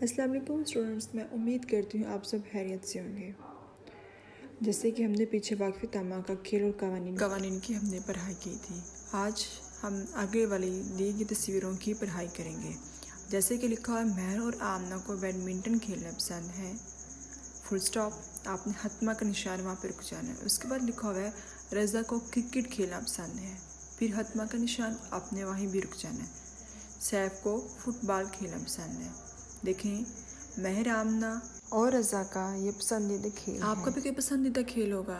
अस्सलाम वालेकुम स्टूडेंट्स, मैं उम्मीद करती हूँ आप सब खैरियत से होंगे। जैसे कि हमने पीछे वाक़फ़े तामा का खेल और कवानीन की हमने पढ़ाई की थी। आज हम आगे वाली दी गई तस्वीरों की पढ़ाई करेंगे। जैसे कि लिखा है, महर और आमना को बैडमिंटन खेलना पसंद है, फुल स्टॉप। आपने हतमा का निशान वहाँ पर रुक जाना है। उसके बाद लिखा हुआ है, रज़ा को क्रिकेट खेलना पसंद है, फिर हतमा का निशान आपने वहीं भी रुक जाना है। सैफ को फुटबॉल खेलना पसंद है। देखें, महर, आमना और रज़ा का ये पसंदीदा खेल आपका भी कोई पसंदीदा खेल होगा,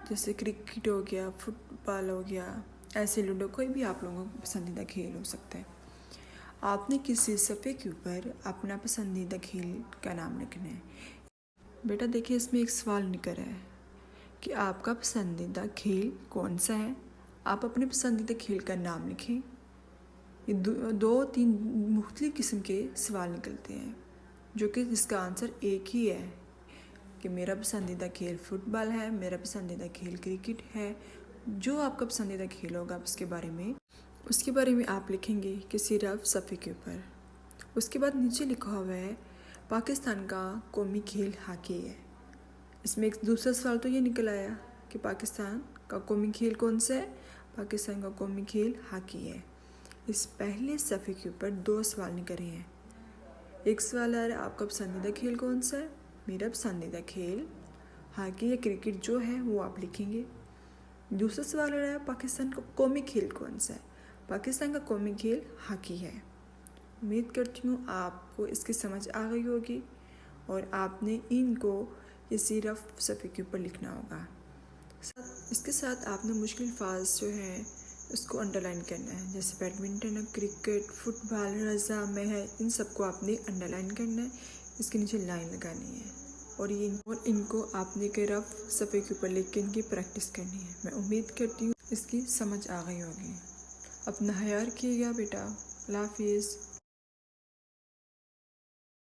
जैसे क्रिकेट हो गया, फुटबॉल हो गया, ऐसे लूडो, कोई भी आप लोगों का पसंदीदा खेल हो सकता है। आपने किसी सफ़े के ऊपर अपना पसंदीदा खेल का नाम लिखना है। बेटा देखिए, इसमें एक सवाल निकल रहा है कि आपका पसंदीदा खेल कौन सा है। आप अपने पसंदीदा खेल का नाम लिखें। ये दो तीन मुख्तलिफ किस्म के सवाल निकलते हैं, जो कि इसका आंसर एक ही है कि मेरा पसंदीदा खेल फुटबॉल है, मेरा पसंदीदा खेल क्रिकेट है। जो आपका पसंदीदा खेल होगा उसके बारे में आप लिखेंगे कि सिर्फ सफ़े के ऊपर। उसके बाद नीचे लिखा हुआ है, पाकिस्तान का कौमी खेल हॉकी है। इसमें एक दूसरा सवाल तो ये निकल आया कि पाकिस्तान का कौमी खेल कौन सा है। पाकिस्तान का कौमी खेल हॉकी है। इस पहले सफ़े के ऊपर दो सवाल निकल रहे हैं। एक सवाल आ रहा है, आपका पसंदीदा खेल कौन सा है। मेरा पसंदीदा खेल हॉकी या क्रिकेट जो है वो आप लिखेंगे। दूसरा सवाल आ रहा है, पाकिस्तान का कौमी खेल कौन सा है। पाकिस्तान का कौमी खेल हॉकी है। उम्मीद करती हूँ आपको इसकी समझ आ गई होगी और आपने इनको ये सिर्फ सफ़े के ऊपर लिखना होगा। इसके साथ आपने मुश्किल अल्फाज जो है उसको अंडरलाइन करना है, जैसे बैडमिंटन, क्रिकेट, फुटबॉल, रज़ा, महर, इन सबको आपने अंडरलाइन करना है। इसके नीचे लाइन लगानी है और इनको आपने के रफ सफ़े के ऊपर लिख के इनकी प्रैक्टिस करनी है। मैं उम्मीद करती हूँ इसकी समझ आ गई होगी। अपना ख्याल रखिएगा बेटा। अल्लाह हाफिज़।